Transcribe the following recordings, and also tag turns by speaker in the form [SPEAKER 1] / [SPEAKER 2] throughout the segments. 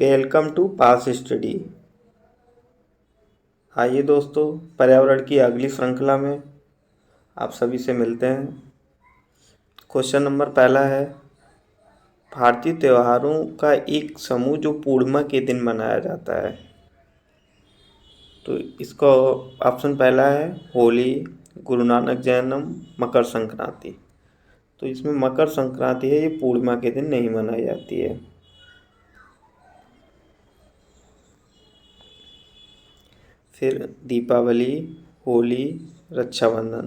[SPEAKER 1] Welcome to pass study. आइए दोस्तों, पर्यावरण की अगली श्रृंखला में आप सभी से मिलते हैं। क्वेश्चन नंबर पहला है, भारतीय त्योहारों का एक समूह जो पूर्णिमा के दिन मनाया जाता है। तो इसका ऑप्शन पहला है होली, गुरु नानक जयंती, मकर संक्रांति। तो इसमें मकर संक्रांति है, ये पूर्णिमा के दिन नहीं मनाई जाती है। फिर दीपावली, होली, रक्षाबंधन।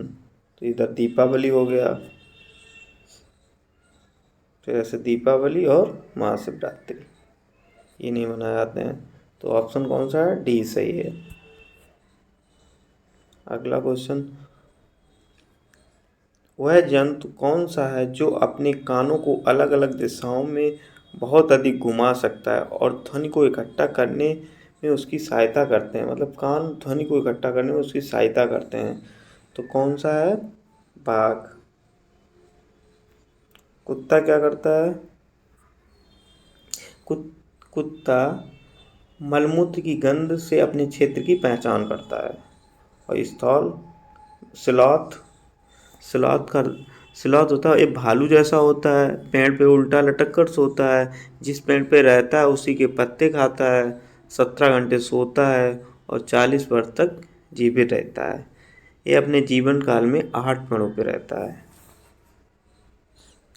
[SPEAKER 1] तो इधर दीपावली हो गया, फिर ऐसे दीपावली और महाशिवरात्रि ये नहीं मनाए जाते हैं। तो ऑप्शन कौन सा है? डी सही है। अगला क्वेश्चन, वह जंतु कौन सा है जो अपने कानों को अलग अलग दिशाओं में बहुत अधिक घुमा सकता है और ध्वनि को इकट्ठा करने में उसकी सहायता करते हैं। मतलब कान ध्वनि को इकट्ठा करने में उसकी सहायता करते हैं। तो कौन सा है? बाघ। कुत्ता क्या करता है? कुत्ता मलमूत्र की गंध से अपने क्षेत्र की पहचान करता है। और स्लॉथ स्लॉथ होता है, ये भालू जैसा होता है, पेड़ पे उल्टा लटक कर सोता है, जिस पेड़ पे रहता है उसी के पत्ते खाता है, 17 घंटे सोता है और 40 वर्ष तक जीवित रहता है। ये अपने जीवन काल में 8 पेड़ों पे रहता है।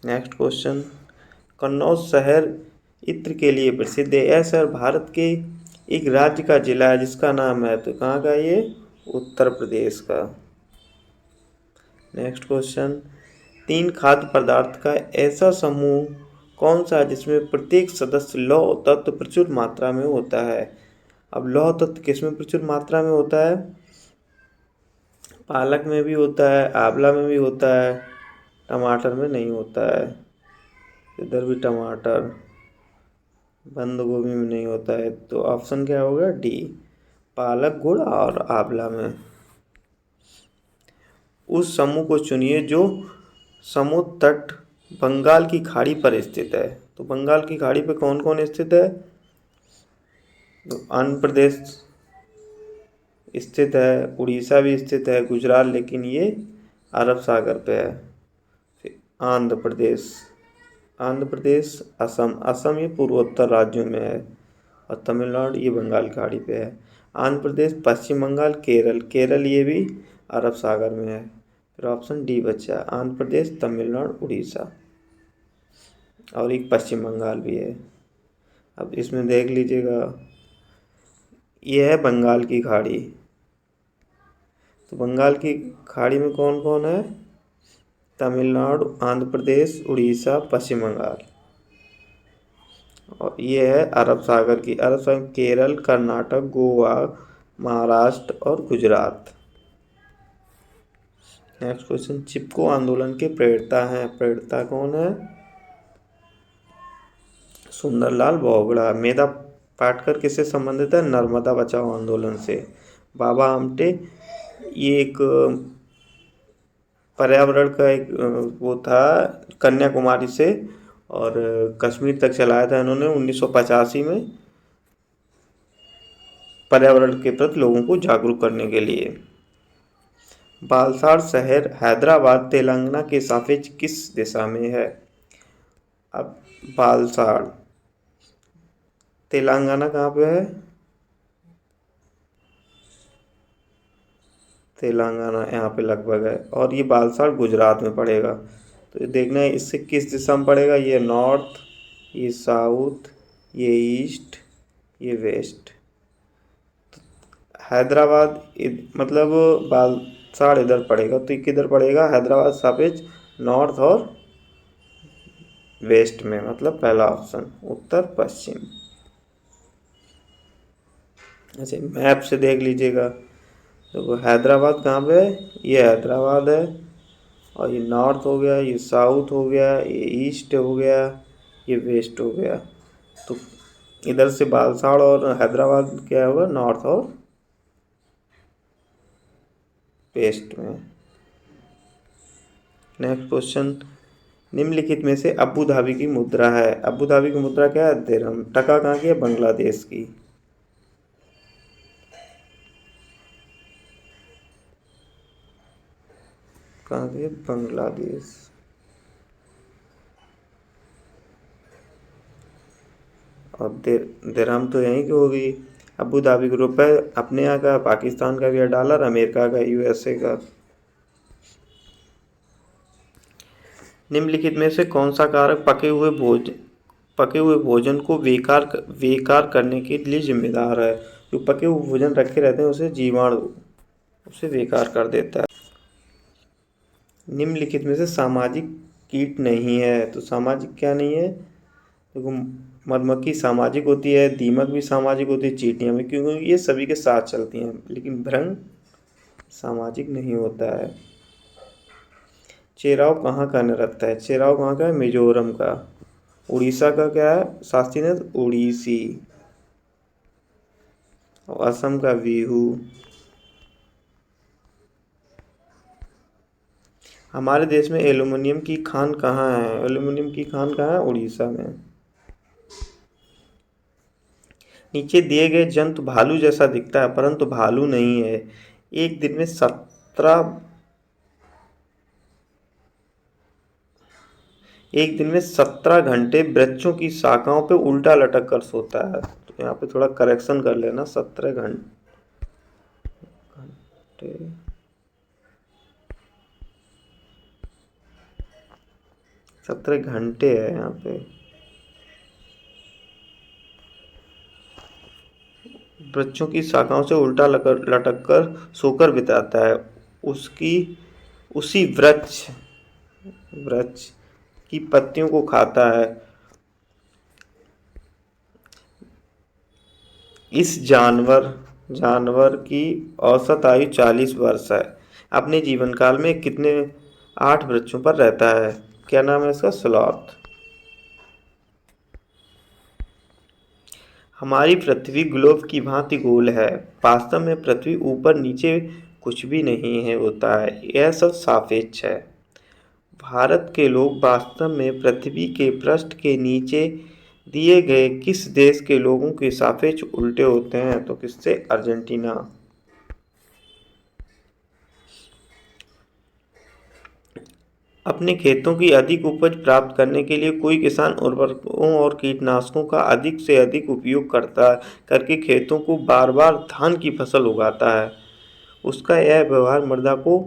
[SPEAKER 1] नेक्स्ट क्वेश्चन, कन्नौज शहर इत्र के लिए प्रसिद्ध है। यह शहर भारत के एक राज्य का जिला है जिसका नाम है, तो कहाँ का ये? उत्तर प्रदेश का। नेक्स्ट क्वेश्चन, 3 खाद्य पदार्थ का ऐसा समूह कौन सा है जिसमें प्रत्येक सदस्य लौह तत्व प्रचुर मात्रा में होता है? अब लौह तत्व किसमें प्रचुर मात्रा में होता है? पालक में भी होता है, आंवला में भी होता है, टमाटर में नहीं होता है। इधर भी टमाटर, बंद गोभी में नहीं होता है। तो ऑप्शन क्या होगा? डी, पालक, गुड़ और आंवला में। उस समूह को चुनिए जो समुद्र तट बंगाल की खाड़ी पर स्थित है। तो बंगाल की खाड़ी पर कौन कौन स्थित है? तो आंध्र प्रदेश स्थित है, उड़ीसा भी स्थित है, गुजरात, लेकिन ये अरब सागर पे है। फिर आंध्र प्रदेश, असम ये पूर्वोत्तर राज्यों में है, और तमिलनाडु ये बंगाल की खाड़ी पे है। आंध्र प्रदेश, पश्चिम बंगाल, केरल ये भी अरब सागर में है। फिर ऑप्शन डी बचा, आंध्र प्रदेश, तमिलनाडु, उड़ीसा, और एक पश्चिम बंगाल भी है। अब इसमें देख लीजिएगा, ये है बंगाल की खाड़ी। तो बंगाल की खाड़ी में कौन कौन है? तमिलनाडु, आंध्र प्रदेश, उड़ीसा, पश्चिम बंगाल। और ये है अरब सागर केरल, कर्नाटक, गोवा, महाराष्ट्र और गुजरात। नेक्स्ट क्वेश्चन, चिपको आंदोलन के प्रेरणा कौन है? सुंदरलाल बोगड़ा। मेधा पाटकर किससे संबंधित है? नर्मदा बचाओ आंदोलन से। बाबा आमटे ये एक पर्यावरण का एक वो था, कन्याकुमारी से और कश्मीर तक चलाया था इन्होंने 1985 में, पर्यावरण के प्रति लोगों को जागरूक करने के लिए। बालसाड़ शहर हैदराबाद तेलंगाना के सापेक्ष किस दिशा में है? अब बालसाड़ तेलंगाना कहाँ पे है? तेलंगाना यहाँ पे लगभग है, और ये बालसाड़ गुजरात में पड़ेगा। तो ये देखना है इससे किस दिशा में पड़ेगा। ये नॉर्थ, ये साउथ, ये ईस्ट, ये वेस्ट। हैदराबाद मतलब बालसाड़ इधर पड़ेगा, तो ये किधर पड़ेगा? हैदराबाद सापेक्ष नॉर्थ और वेस्ट में, मतलब पहला ऑप्शन उत्तर पश्चिम। ऐसे मैप से देख लीजिएगा, तो हैदराबाद कहाँ पे है? ये हैदराबाद है, और ये नॉर्थ हो गया, ये साउथ हो गया, ये ईस्ट हो गया, ये वेस्ट हो गया। तो इधर से बालसाड़ और हैदराबाद क्या होगा? नॉर्थ और वेस्ट में। नेक्स्ट क्वेश्चन, निम्नलिखित में से अबू धाबी की मुद्रा है। अबू धाबी की मुद्रा क्या है? दिरहम। टका कहाँ की है? बांग्लादेश की। कहाँ की है? बांग्लादेश। और दिरहम तो यहीं की होगी। अबू धाबी का रुपए अपने यहाँ का, पाकिस्तान का भी है डॉलर, अमेरिका का, यूएसए का। निम्नलिखित में से कौन सा कारक पके हुए भोजन को बेकार करने के लिए जिम्मेदार है? जो पके हुए भोजन रखे रहते हैं उसे जीवाणु उसे बेकार कर देता है। निम्नलिखित में से सामाजिक कीट नहीं है। तो सामाजिक क्या नहीं है? देखो, मधुमक्खी सामाजिक होती है, दीमक भी सामाजिक होती है, चींटियाँ भी, क्योंकि ये सभी के साथ चलती हैं। लेकिन भृंग सामाजिक नहीं होता है। चेराव कहाँ का नृत्य है? चेराव कहाँ का है? मिजोरम का। उड़ीसा का क्या है? शास्त्रीय नृत्य उड़ीसी। और असम का बिहू। हमारे देश में एल्युमिनियम की खान कहाँ है? एल्युमिनियम की खान कहाँ है? उड़ीसा में। नीचे दिए गए जंतु भालू जैसा दिखता है परंतु भालू नहीं है। एक दिन में 17 घंटे वृक्षों की शाखाओं पे उल्टा लटक कर सोता है। तो यहाँ पे थोड़ा करेक्शन कर लेना। 17 घंटे है यहाँ पे। वृक्षों की शाखाओं से उल्टा लटक कर सोकर बिताता है। उसकी उसी वृक्ष की पत्तियों को खाता है। इस जानवर की औसत आयु 40 वर्ष है। अपने जीवन काल में कितने 8 वृक्षों पर रहता है? क्या नाम है इसका? स्लॉथ। हमारी पृथ्वी ग्लोब की भांति गोल है। वास्तव में पृथ्वी ऊपर नीचे कुछ भी नहीं है होता है, यह सब सापेक्ष है। भारत के लोग वास्तव में पृथ्वी के पृष्ठ के नीचे दिए गए किस देश के लोगों के सापेक्ष उल्टे होते हैं? तो किससे? अर्जेंटीना। अपने खेतों की अधिक उपज प्राप्त करने के लिए कोई किसान उर्वरकों और कीटनाशकों का अधिक से अधिक उपयोग करके खेतों को बार बार धान की फसल उगाता है। उसका यह व्यवहार मृदा को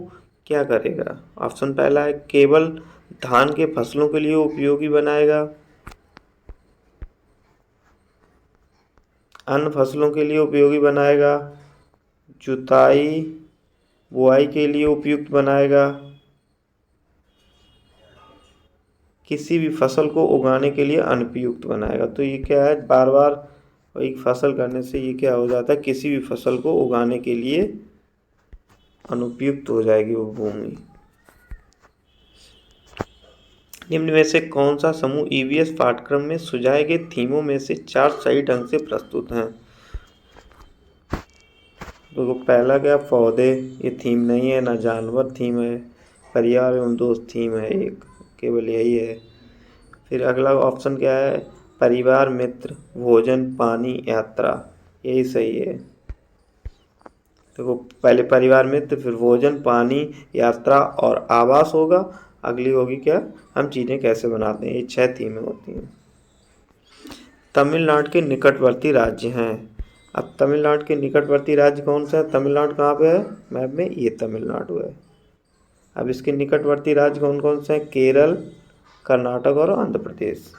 [SPEAKER 1] क्या करेगा? ऑप्शन पहला है केवल धान के फसलों के लिए उपयोगी बनाएगा, अन्य फसलों के लिए उपयोगी बनाएगा, जुताई बुआई के लिए उपयुक्त बनाएगा, किसी भी फसल को उगाने के लिए अनुपयुक्त बनाएगा। तो ये क्या है? बार बार एक फसल करने से ये क्या हो जाता है? किसी भी फसल को उगाने के लिए अनुपयुक्त हो जाएगी वो भूमि। निम्न में से कौन सा समूह ईवीएस पाठ्यक्रम में सुझाए गए थीमों में से 4 सही ढंग से प्रस्तुत हैं? तो पहला क्या? पौधे, ये थीम नहीं है। ना जानवर थीम है। परिवार एवं दोस्त थीम है एक, केवल यही है। फिर अगला ऑप्शन क्या है? परिवार, मित्र, भोजन, पानी, यात्रा, यही सही है। देखो, पहले परिवार, मित्र, फिर भोजन, पानी, यात्रा और आवास होगा। अगली होगी क्या? हम चीज़ें कैसे बनाते हैं। ये 6 थीमें होती हैं। तमिलनाडु के निकटवर्ती राज्य हैं। अब तमिलनाडु के निकटवर्ती राज्य कौन सा है? तमिलनाडु कहाँ पे है मैप में? ये तमिलनाडु है। अब इसके निकटवर्ती राज्य कौन कौन से हैं? केरल, कर्नाटक और आंध्र प्रदेश।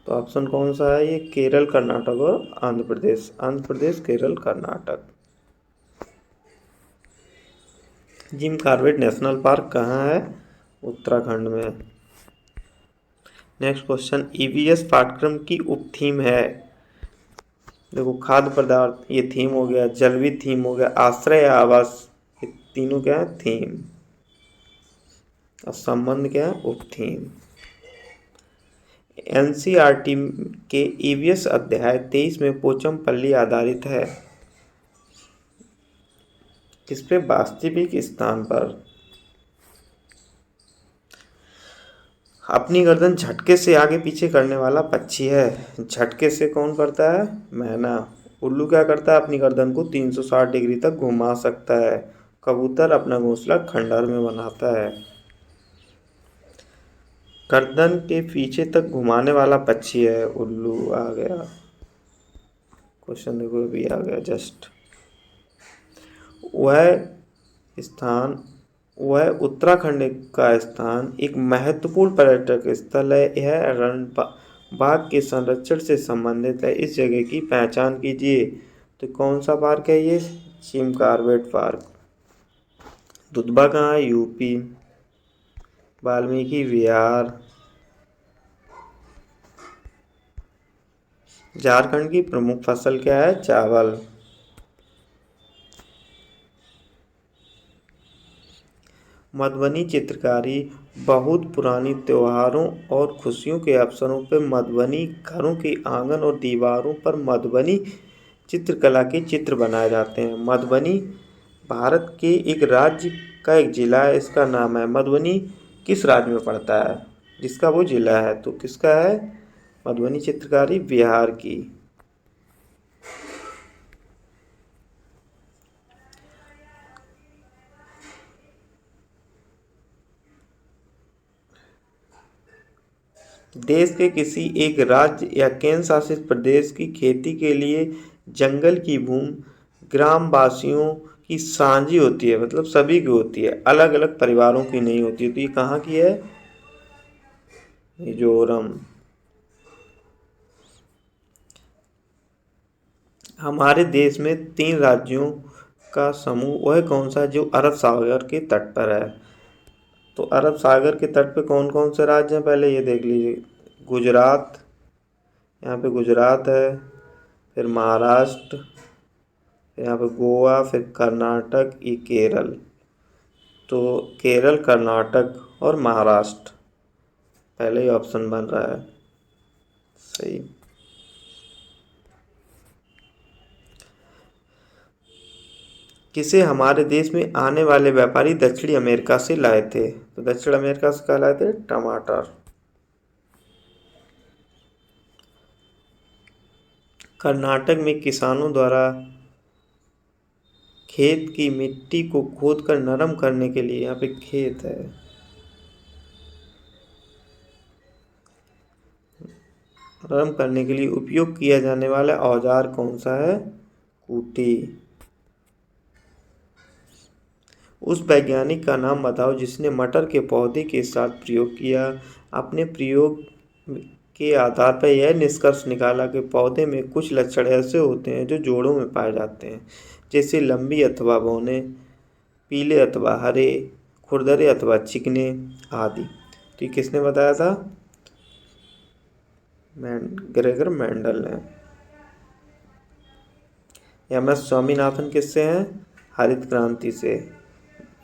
[SPEAKER 1] तो ऑप्शन कौन सा है? ये केरल, कर्नाटक और Andhra Pradesh. Andhra Pradesh, Kerala, Karnataka. Jim Corbett National Park कहाँ है? उत्तराखंड में। नेक्स्ट क्वेश्चन, ईवीएस पाठ्यक्रम की उप थीम है। देखो, खाद्य पदार्थ ये थीम हो गया, जलविद थीम हो गया, आश्रय या आवास, ये तीनों क्या है? थीम। और संबंध क्या है? उप थीम। एनसीईआरटी के ईवीएस अध्याय 23 में पोचमपल्ली आधारित है। किस पे? वास्तविक स्थान पर। अपनी गर्दन झटके से आगे पीछे करने वाला पक्षी है। झटके से कौन करता है? मैना। उल्लू क्या करता है? अपनी गर्दन को 360 डिग्री तक घुमा सकता है। कबूतर अपना घोंसला खंडहर में बनाता है। गर्दन के पीछे तक घुमाने वाला पक्षी है उल्लू। आ गया क्वेश्चन, देखो भी आ गया जस्ट। वह उत्तराखंड का स्थान एक महत्वपूर्ण पर्यटक स्थल है। यह बाघ के संरक्षण से संबंधित है। इस जगह की पहचान कीजिए। तो कौन सा पार्क है ये? Jim Corbett park. दुधवा कहाँ है? यूपी। वाल्मीकि विहार। झारखंड की प्रमुख फसल क्या है? चावल। मधुबनी चित्रकारी बहुत पुरानी त्योहारों और खुशियों के अवसरों पर मधुबनी घरों के आंगन और दीवारों पर मधुबनी चित्रकला के चित्र बनाए जाते हैं। मधुबनी भारत के एक राज्य का एक जिला है। इसका नाम है मधुबनी। किस राज्य में पड़ता है? जिसका वो जिला है, तो किसका है? मधुबनी चित्रकारी बिहार की। देश के किसी एक राज्य या केंद्र शासित प्रदेश की खेती के लिए जंगल की भूमि ग्रामवासियों की साझी होती है, मतलब सभी की होती है, अलग अलग परिवारों की नहीं होती है। तो ये कहाँ की है? मिजोरम। हमारे देश में 3 राज्यों का समूह वह कौन सा है जो अरब सागर के तट पर है? तो अरब सागर के तट पे कौन कौन से राज्य हैं? पहले ये देख लीजिए। गुजरात, यहाँ पे गुजरात है, फिर महाराष्ट्र, यहाँ पे गोवा, फिर कर्नाटक, ये केरल। तो केरल, कर्नाटक और महाराष्ट्र पहले ही ऑप्शन बन रहा है सही। किसे हमारे देश में आने वाले व्यापारी दक्षिणी अमेरिका से लाए थे? तो दक्षिण अमेरिका से क्या लाए थे? टमाटर। कर्नाटक में किसानों द्वारा खेत की मिट्टी को खोदकर नरम करने के लिए, यहाँ पे खेत है, नरम करने के लिए उपयोग किया जाने वाला औजार कौन सा है? कूटी। उस वैज्ञानिक का नाम बताओ जिसने मटर के पौधे के साथ प्रयोग किया। अपने प्रयोग के आधार पर यह निष्कर्ष निकाला कि पौधे में कुछ लक्षण ऐसे होते हैं जो जोड़ों में पाए जाते हैं, जैसे लंबी अथवा बौने, पीले अथवा हरे, खुरदरे अथवा चिकने आदि। तो ये किसने बताया था? ग्रेगर मेंडल ने। एम एस स्वामीनाथन किससे हैं? हरित क्रांति से।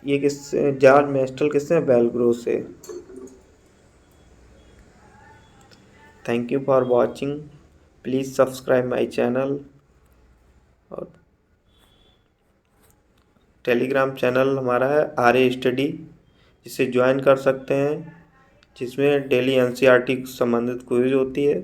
[SPEAKER 1] ये किससे? जॉर्ज मेस्टल किससे हैं? बेलग्रो से। Thank you for watching. Please subscribe my channel. और टेलीग्राम चैनल हमारा है आर्य स्टडी, जिसे ज्वाइन कर सकते हैं, जिसमें डेली एनसीईआरटी संबंधित क्विज होती है।